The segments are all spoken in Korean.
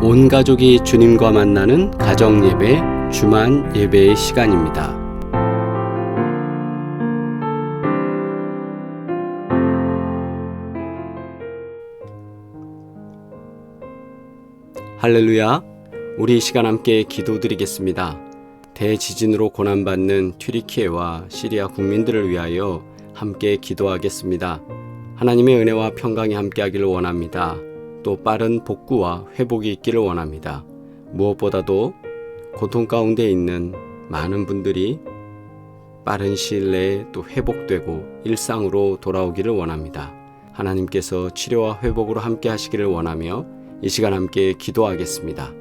온 가족이 주님과 만나는 가정예배, 주만 예배의 시간입니다. 할렐루야! 우리 이 시간 함께 기도드리겠습니다. 대지진으로 고난받는 튀르키예와 시리아 국민들을 위하여 함께 기도하겠습니다. 하나님의 은혜와 평강이 함께하기를 원합니다. 또 빠른 복구와 회복이 있기를 원합니다. 무엇보다도 고통 가운데 있는 많은 분들이 빠른 시일 내에 또 회복되고 일상으로 돌아오기를 원합니다. 하나님께서 치료와 회복으로 함께 하시기를 원하며 이 시간 함께 기도하겠습니다.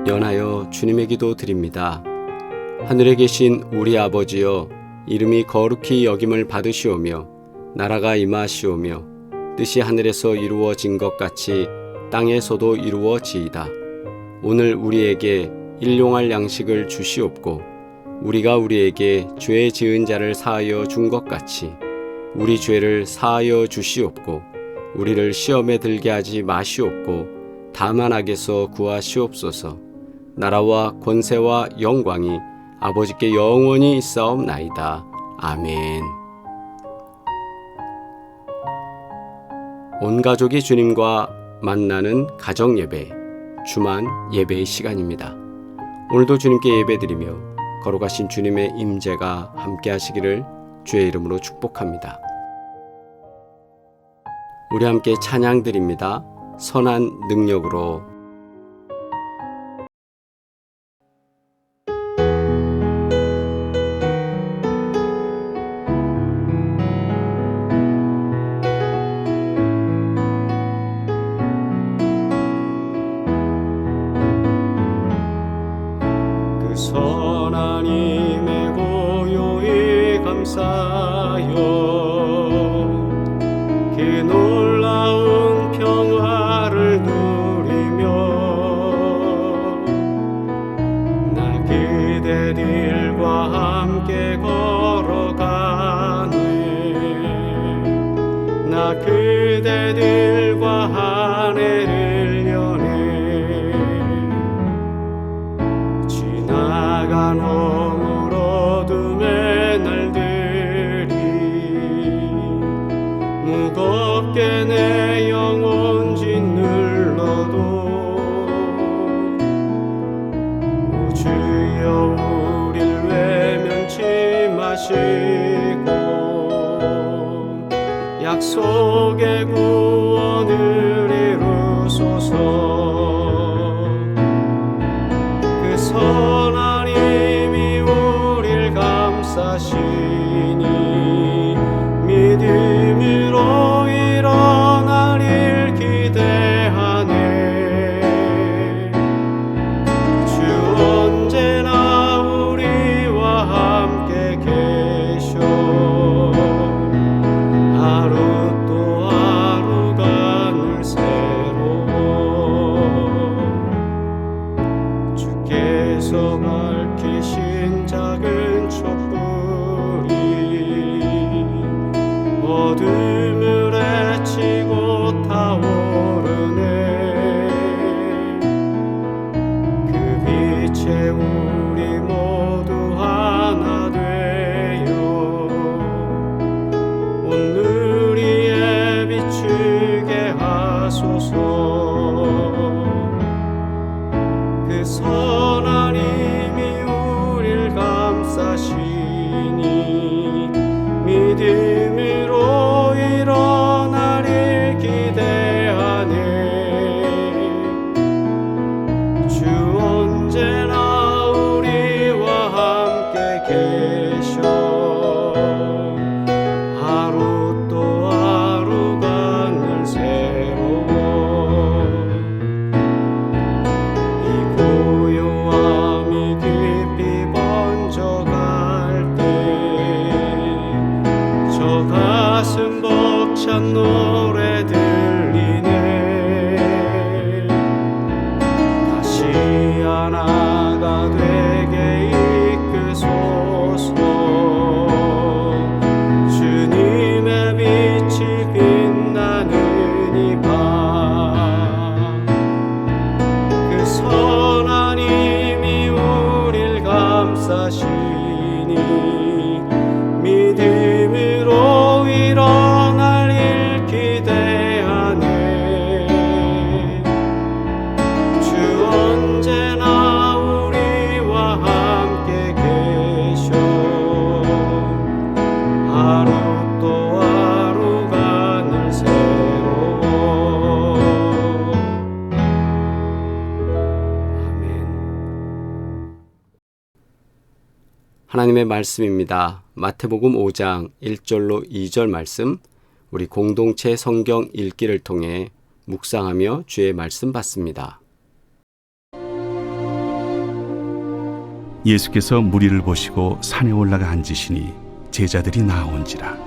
연하여 주님의 기도 드립니다. 하늘에 계신 우리 아버지여, 이름이 거룩히 여김을 받으시오며 나라가 임하시오며 뜻이 하늘에서 이루어진 것 같이 땅에서도 이루어지이다. 오늘 우리에게 일용할 양식을 주시옵고 우리가 우리에게 죄 지은 자를 사하여 준 것 같이 우리 죄를 사하여 주시옵고 우리를 시험에 들게 하지 마시옵고 다만 악에서 구하시옵소서. 나라와 권세와 영광이 아버지께 영원히 있사옵나이다. 아멘. 온 가족이 주님과 만나는 가정예배, 주만 예배의 시간입니다. 오늘도 주님께 예배드리며 거룩하신 주님의 임재가 함께 하시기를 주의 이름으로 축복합니다. 우리 함께 찬양드립니다. 선한 능력으로. 그대들과 한 해를 여네. 지나간 허물 어둠의 날들이 무겁게 내 영혼 짓눌러도 오 주여 우릴 외면치 마시고 약속의 구원을 이루소서. 그 선한 힘이 우릴 감싸시니 믿음으로 일어나릴 기대하네. 주 언제나 우리와 함께 계셔. 하루 또 하루가 늘 새로워. 주께서 밝히신 작은 촛불이 어둠을 헤치고 타오르네. 그 빛에 우리 모두 하나 되어 온누리에 비추게 하소서. 그 선한 힘이 우릴 감싸시니 믿음으로 일어나릴 기대하네. 주 언제나 우리와 함께 계셔. 하루 또 하루가 늘 새로워. 이 고요함이 깊이 번져갈 때 저 가슴 벅찬 노래 들리네. 다시 하나가 되게 이끄소서. 주님의 빛이 빛나는 이 밤 그 선한 힘이 우릴 감싸시니 믿음으로 일어나릴 기대하네. 주 언제나 우리와 함께 계셔. 하루 또 하루가 늘 새로워. 아멘. 하나님의 말씀입니다. 마태복음 5장 1절로 2절 말씀, 우리 공동체 성경 읽기를 통해 묵상하며 주의 말씀 받습니다. 예수께서 무리를 보시고 산에 올라가 앉으시니 제자들이 나온지라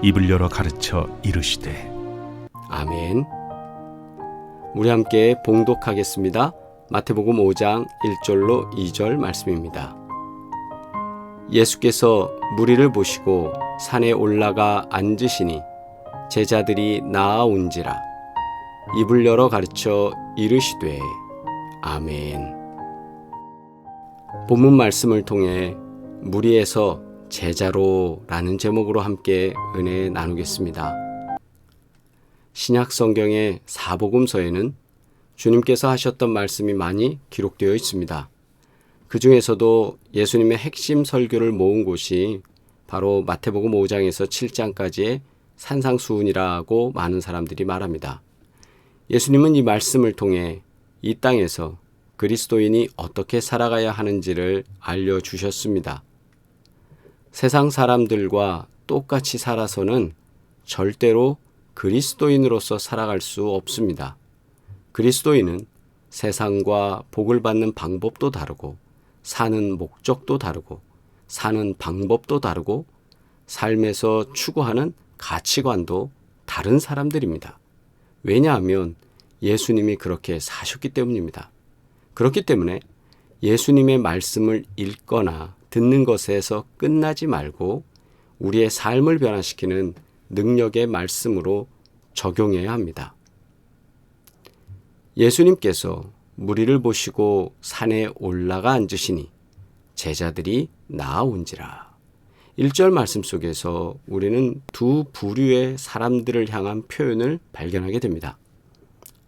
입을 열어 가르쳐 이르시되. 아멘. 우리 함께 봉독하겠습니다. 마태복음 5장 1절로 2절 말씀입니다. 예수께서 무리를 보시고 산에 올라가 앉으시니 제자들이 나아온지라 입을 열어 가르쳐 이르시되. 아멘. 본문 말씀을 통해 무리에서 제자로라는 제목으로 함께 은혜 나누겠습니다. 신약 성경의 사복음서에는 주님께서 하셨던 말씀이 많이 기록되어 있습니다. 그 중에서도 예수님의 핵심 설교를 모은 곳이 바로 마태복음 5장에서 7장까지의 산상수훈이라고 많은 사람들이 말합니다. 예수님은 이 말씀을 통해 이 땅에서 그리스도인이 어떻게 살아가야 하는지를 알려주셨습니다. 세상 사람들과 똑같이 살아서는 절대로 그리스도인으로서 살아갈 수 없습니다. 그리스도인은 세상과 복을 받는 방법도 다르고 사는 목적도 다르고 사는 방법도 다르고 삶에서 추구하는 가치관도 다른 사람들입니다. 왜냐하면 예수님이 그렇게 사셨기 때문입니다. 그렇기 때문에 예수님의 말씀을 읽거나 듣는 것에서 끝나지 말고 우리의 삶을 변화시키는 능력의 말씀으로 적용해야 합니다. 예수님께서 무리를 보시고 산에 올라가 앉으시니 제자들이 나아온지라. 1절 말씀 속에서 우리는 두 부류의 사람들을 향한 표현을 발견하게 됩니다.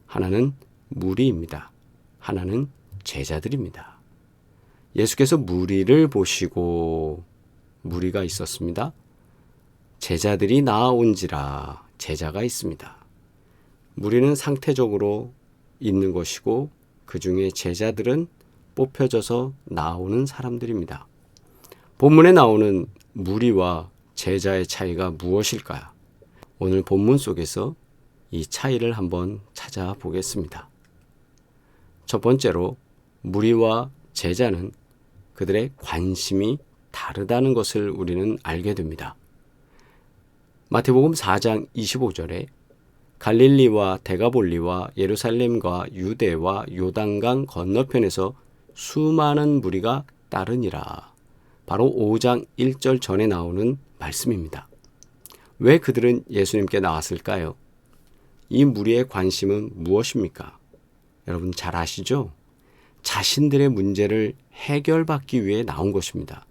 하나는 무리입니다. 하나는 제자들입니다. 예수께서 무리를 보시고 무리가 있었습니다. 제자들이 나아온지라 제자가 있습니다. 무리는 상태적으로 있는 것이고 그 중에 제자들은 뽑혀져서 나오는 사람들입니다. 본문에 나오는 무리와 제자의 차이가 무엇일까요? 오늘 본문 속에서 이 차이를 한번 찾아보겠습니다. 첫 번째로 무리와 제자는 그들의 관심이 다르다는 것을 우리는 알게 됩니다. 마태복음 4장 25절에 갈릴리와 데가볼리와 예루살렘과 유대와 요단강 건너편에서 수많은 무리가 따르니라. 바로 5장 1절 전에 나오는 말씀입니다. 왜 그들은 예수님께 나왔을까요? 이 무리의 관심은 무엇입니까? 여러분 잘 아시죠? 자신들의 문제를 해결받기 위해 나온 것입니다.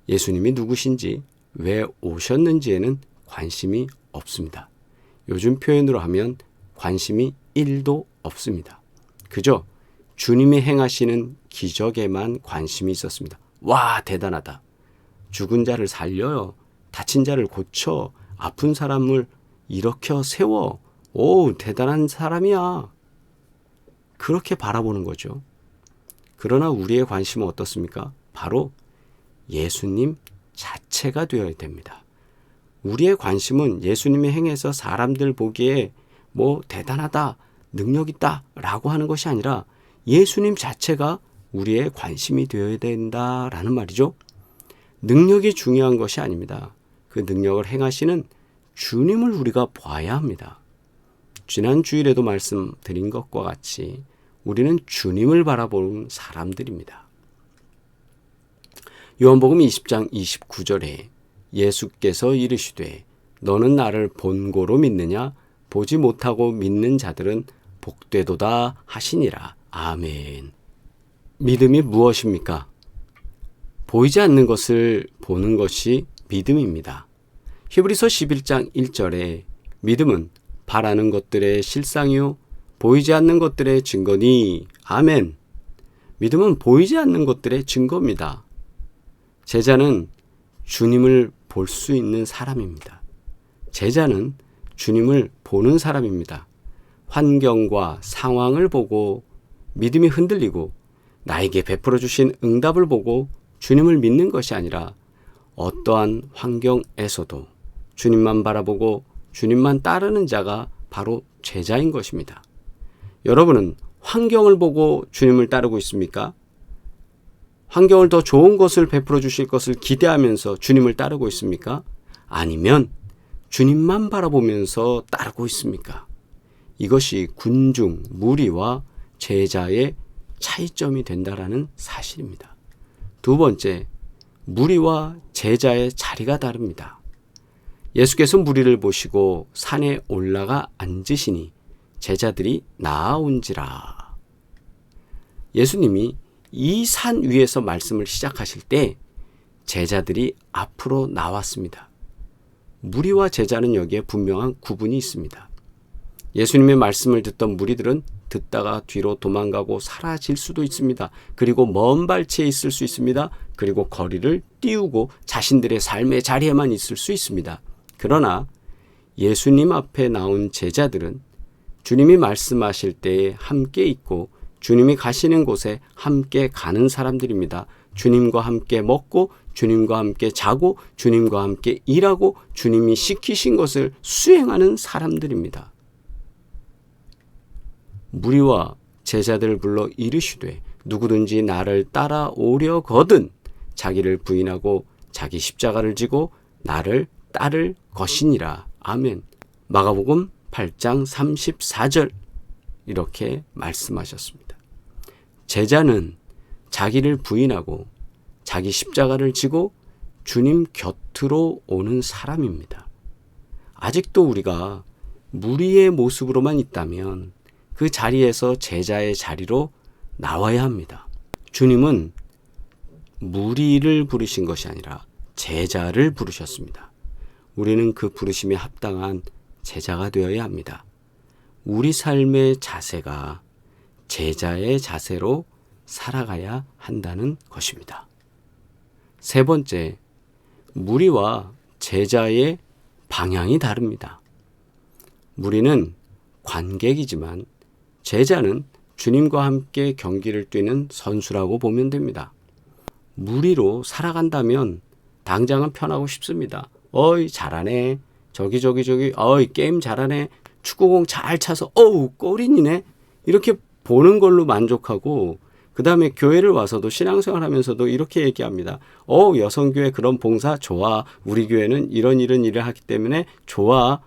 예수님이 누구신지, 왜 오셨는지에는 관심이 없습니다. 요즘 표현으로 하면 관심이 1도 없습니다. 그저 주님이 행하시는 기적에만 관심이 있었습니다. 와, 대단하다. 죽은 자를 살려요. 다친 자를 고쳐. 아픈 사람을 일으켜 세워. 오, 대단한 사람이야. 그렇게 바라보는 거죠. 그러나 우리의 관심은 어떻습니까? 바로 예수님 자체가 되어야 됩니다. 우리의 관심은 예수님의 행해서 사람들 보기에 뭐 대단하다, 능력 있다 라고 하는 것이 아니라 예수님 자체가 우리의 관심이 되어야 된다라는 말이죠. 능력이 중요한 것이 아닙니다. 그 능력을 행하시는 주님을 우리가 봐야 합니다. 지난 주일에도 말씀드린 것과 같이 우리는 주님을 바라보는 사람들입니다. 요한복음 20장 29절에 예수께서 이르시되 너는 나를 본고로 믿느냐? 보지 못하고 믿는 자들은 복되도다 하시니라. 아멘. 믿음이 무엇입니까? 보이지 않는 것을 보는 것이 믿음입니다. 히브리서 11장 1절에 믿음은 바라는 것들의 실상이요 보이지 않는 것들의 증거니. 아멘. 믿음은 보이지 않는 것들의 증거입니다. 제자는 주님을 볼 수 있는 사람입니다. 제자는 주님을 보는 사람입니다. 환경과 상황을 보고 믿음이 흔들리고 나에게 베풀어 주신 응답을 보고 주님을 믿는 것이 아니라 어떠한 환경에서도 주님만 바라보고 주님만 따르는 자가 바로 제자인 것입니다. 여러분은 환경을 보고 주님을 따르고 있습니까? 환경을 더 좋은 것을 베풀어 주실 것을 기대하면서 주님을 따르고 있습니까? 아니면 주님만 바라보면서 따르고 있습니까? 이것이 군중, 무리와 제자의 차이점이 된다라는 사실입니다. 두 번째, 무리와 제자의 자리가 다릅니다. 예수께서 무리를 보시고 산에 올라가 앉으시니 제자들이 나아온지라. 예수님이 이 산 위에서 말씀을 시작하실 때 제자들이 앞으로 나왔습니다. 무리와 제자는 여기에 분명한 구분이 있습니다. 예수님의 말씀을 듣던 무리들은 듣다가 뒤로 도망가고 사라질 수도 있습니다. 그리고 먼 발치에 있을 수 있습니다. 그리고 거리를 띄우고 자신들의 삶의 자리에만 있을 수 있습니다. 그러나 예수님 앞에 나온 제자들은 주님이 말씀하실 때에 함께 있고 주님이 가시는 곳에 함께 가는 사람들입니다. 주님과 함께 먹고 주님과 함께 자고 주님과 함께 일하고 주님이 시키신 것을 수행하는 사람들입니다. 무리와 제자들을 불러 이르시되 누구든지 나를 따라오려거든 자기를 부인하고 자기 십자가를 지고 나를 따를 것이니라. 아멘. 마가복음 8장 34절 이렇게 말씀하셨습니다. 제자는 자기를 부인하고 자기 십자가를 지고 주님 곁으로 오는 사람입니다. 아직도 우리가 무리의 모습으로만 있다면 그 자리에서 제자의 자리로 나와야 합니다. 주님은 무리를 부르신 것이 아니라 제자를 부르셨습니다. 우리는 그 부르심에 합당한 제자가 되어야 합니다. 우리 삶의 자세가 제자의 자세로 살아가야 한다는 것입니다. 세 번째, 무리와 제자의 방향이 다릅니다. 무리는 관객이지만 제자는 주님과 함께 경기를 뛰는 선수라고 보면 됩니다. 무리로 살아간다면 당장은 편하고 싶습니다. 어이 잘하네. 저기 어이 게임 잘하네. 축구공 잘 차서 어우 골인이네. 이렇게 보는 걸로 만족하고 그 다음에 교회를 와서도 신앙생활 하면서도 이렇게 얘기합니다. 여성교회 그런 봉사 좋아. 우리 교회는 이런 일을 하기 때문에 좋아.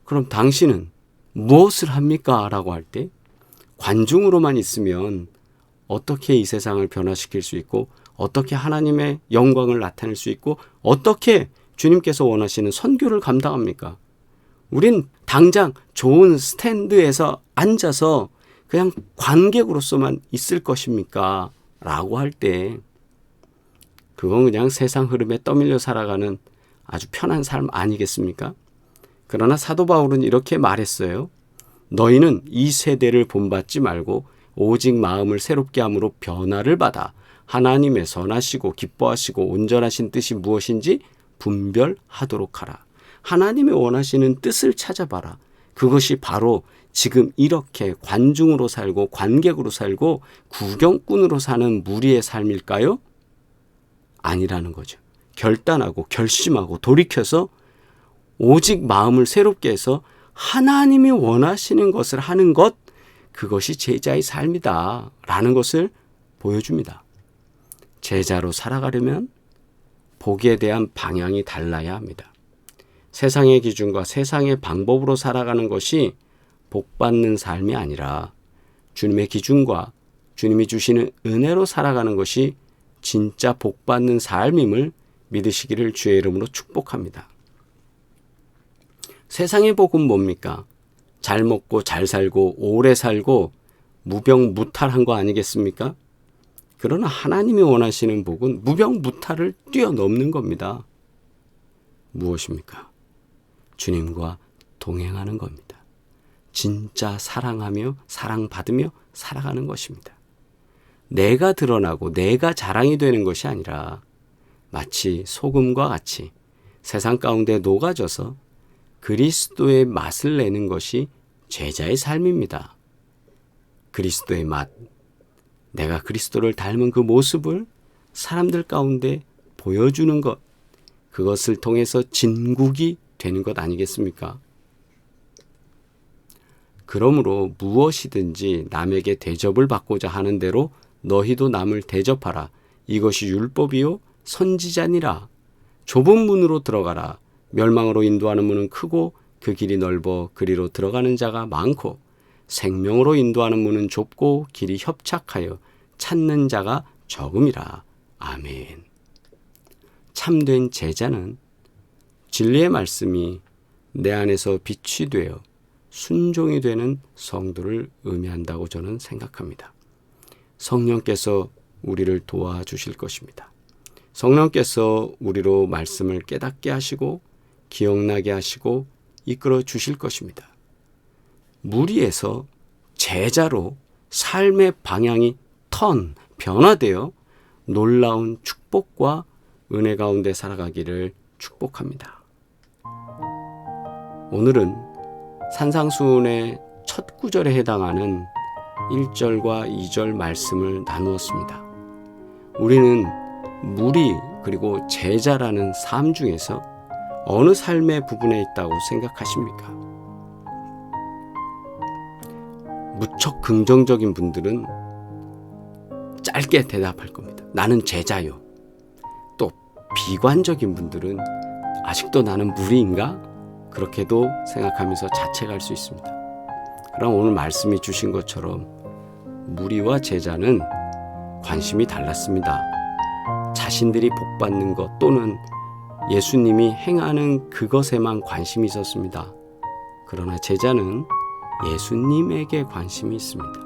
그럼 당신은 무엇을 합니까? 라고 할 때 관중으로만 있으면 어떻게 이 세상을 변화시킬 수 있고 어떻게 하나님의 영광을 나타낼 수 있고 어떻게 주님께서 원하시는 선교를 감당합니까? 우린 당장 좋은 스탠드에서 앉아서 그냥 관객으로서만 있을 것입니까? 라고 할 때 그건 그냥 세상 흐름에 떠밀려 살아가는 아주 편한 삶 아니겠습니까? 그러나 사도 바울은 이렇게 말했어요. 너희는 이 세대를 본받지 말고 오직 마음을 새롭게 함으로 변화를 받아 하나님의 선하시고 기뻐하시고 온전하신 뜻이 무엇인지 분별하도록 하라. 하나님의 원하시는 뜻을 찾아봐라. 그것이 바로 지금 이렇게 관중으로 살고 관객으로 살고 구경꾼으로 사는 무리의 삶일까요? 아니라는 거죠. 결단하고 결심하고 돌이켜서 오직 마음을 새롭게 해서 하나님이 원하시는 것을 하는 것, 그것이 제자의 삶이다 라는 것을 보여줍니다. 제자로 살아가려면 복에 대한 방향이 달라야 합니다. 세상의 기준과 세상의 방법으로 살아가는 것이 복받는 삶이 아니라 주님의 기준과 주님이 주시는 은혜로 살아가는 것이 진짜 복받는 삶임을 믿으시기를 주의 이름으로 축복합니다. 세상의 복은 뭡니까? 잘 먹고 잘 살고 오래 살고 무병무탈한 거 아니겠습니까? 그러나 하나님이 원하시는 복은 무병무탈을 뛰어넘는 겁니다. 무엇입니까? 주님과 동행하는 겁니다. 진짜 사랑하며 사랑받으며 살아가는 것입니다. 내가 드러나고 내가 자랑이 되는 것이 아니라 마치 소금과 같이 세상 가운데 녹아져서 그리스도의 맛을 내는 것이 제자의 삶입니다. 그리스도의 맛, 내가 그리스도를 닮은 그 모습을 사람들 가운데 보여주는 것, 그것을 통해서 진국이 되는 것 아니겠습니까? 그러므로 무엇이든지 남에게 대접을 받고자 하는 대로 너희도 남을 대접하라. 이것이 율법이요 선지자니라. 좁은 문으로 들어가라. 멸망으로 인도하는 문은 크고 그 길이 넓어 그리로 들어가는 자가 많고 생명으로 인도하는 문은 좁고 길이 협착하여 찾는 자가 적음이라. 아멘. 참된 제자는 진리의 말씀이 내 안에서 빛이 되어 순종이 되는 성도를 의미한다고 저는 생각합니다. 성령께서 우리를 도와주실 것입니다. 성령께서 우리로 말씀을 깨닫게 하시고 기억나게 하시고 이끌어 주실 것입니다. 무리에서 제자로 삶의 방향이 변화되어 놀라운 축복과 은혜 가운데 살아가기를 축복합니다. 오늘은 산상수훈의 첫 구절에 해당하는 1절과 2절 말씀을 나누었습니다. 우리는 무리 그리고 제자라는 삶 중에서 어느 삶의 부분에 있다고 생각하십니까? 무척 긍정적인 분들은 짧게 대답할 겁니다. 나는 제자요. 또 비관적인 분들은 아직도 나는 무리인가? 그렇게도 생각하면서 자책할 수 있습니다. 그럼 오늘 말씀이 주신 것처럼 무리와 제자는 관심이 달랐습니다. 자신들이 복받는 것 또는 예수님이 행하는 그것에만 관심이 있었습니다. 그러나 제자는 예수님에게 관심이 있습니다.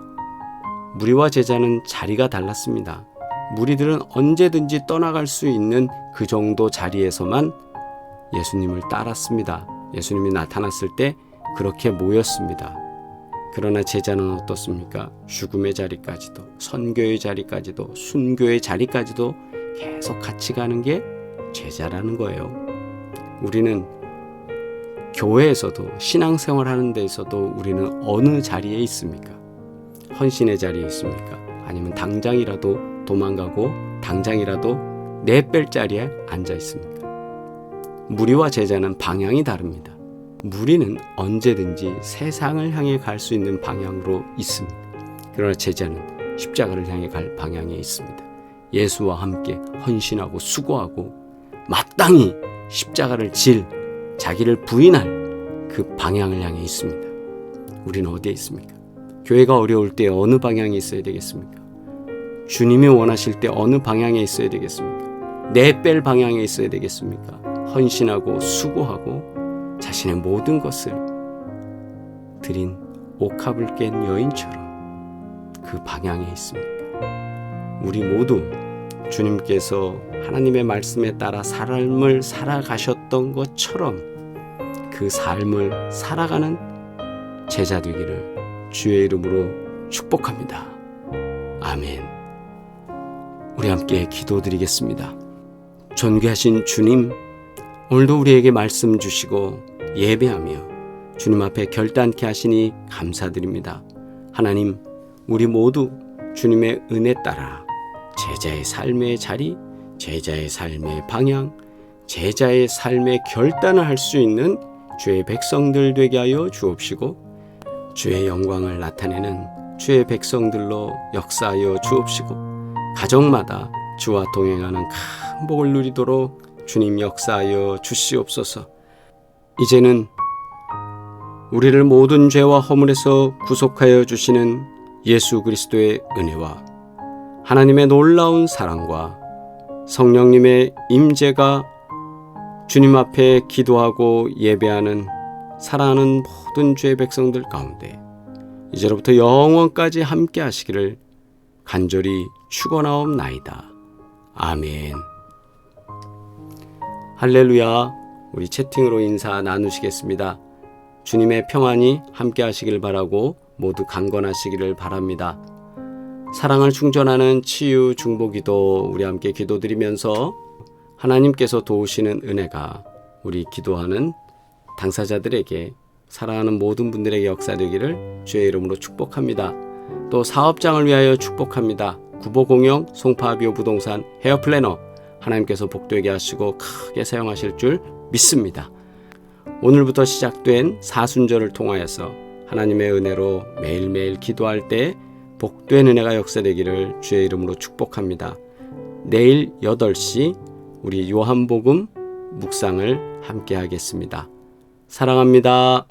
무리와 제자는 자리가 달랐습니다. 무리들은 언제든지 떠나갈 수 있는 그 정도 자리에서만 예수님을 따랐습니다. 예수님이 나타났을 때 그렇게 모였습니다. 그러나 제자는 어떻습니까? 죽음의 자리까지도, 선교의 자리까지도, 순교의 자리까지도 계속 같이 가는 게 제자라는 거예요. 우리는 교회에서도, 신앙생활 하는 데에서도 우리는 어느 자리에 있습니까? 헌신의 자리에 있습니까? 아니면 당장이라도 도망가고 당장이라도 내뺄 자리에 앉아 있습니까? 무리와 제자는 방향이 다릅니다. 무리는 언제든지 세상을 향해 갈 수 있는 방향으로 있습니다. 그러나 제자는 십자가를 향해 갈 방향에 있습니다. 예수와 함께 헌신하고 수고하고 마땅히 십자가를 질, 자기를 부인할 그 방향을 향해 있습니다. 우리는 어디에 있습니까? 교회가 어려울 때 어느 방향에 있어야 되겠습니까? 주님이 원하실 때 어느 방향에 있어야 되겠습니까? 내뺄 방향에 있어야 되겠습니까? 헌신하고 수고하고 자신의 모든 것을 드린 옥합을 깬 여인처럼 그 방향에 있습니까? 우리 모두 주님께서 하나님의 말씀에 따라 삶을 살아가셨던 것처럼 그 삶을 살아가는 제자 되기를 주의 이름으로 축복합니다. 아멘. 우리 함께 기도드리겠습니다. 존귀하신 주님, 오늘도 우리에게 말씀 주시고 예배하며 주님 앞에 결단케 하시니 감사드립니다. 하나님, 우리 모두 주님의 은혜 따라 제자의 삶의 자리, 제자의 삶의 방향, 제자의 삶의 결단을 할 수 있는 주의 백성들 되게 하여 주옵시고 주의 영광을 나타내는 주의 백성들로 역사하여 주옵시고 가정마다 주와 동행하는 큰 복을 누리도록 주님 역사하여 주시옵소서. 이제는 우리를 모든 죄와 허물에서 구속하여 주시는 예수 그리스도의 은혜와 하나님의 놀라운 사랑과 성령님의 임재가 주님 앞에 기도하고 예배하는 사랑하는 모든 주의 백성들 가운데 이제로부터 영원까지 함께 하시기를 간절히 축원하옵나이다. 아멘. 할렐루야. 우리 채팅으로 인사 나누시겠습니다. 주님의 평안이 함께 하시길 바라고 모두 강건하시기를 바랍니다. 사랑을 충전하는 치유 중보기도 우리 함께 기도드리면서 하나님께서 도우시는 은혜가 우리 기도하는 당사자들에게 사랑하는 모든 분들에게 역사되기를 주의 이름으로 축복합니다. 또 사업장을 위하여 축복합니다. 구보공영 송파비오 부동산 헤어플래너 하나님께서 복되게 하시고 크게 사용하실 줄 믿습니다. 오늘부터 시작된 사순절을 통하여서 하나님의 은혜로 매일매일 기도할 때 복된 은혜가 역사되기를 주의 이름으로 축복합니다. 내일 8시 우리 요한복음 묵상을 함께 하겠습니다. 사랑합니다.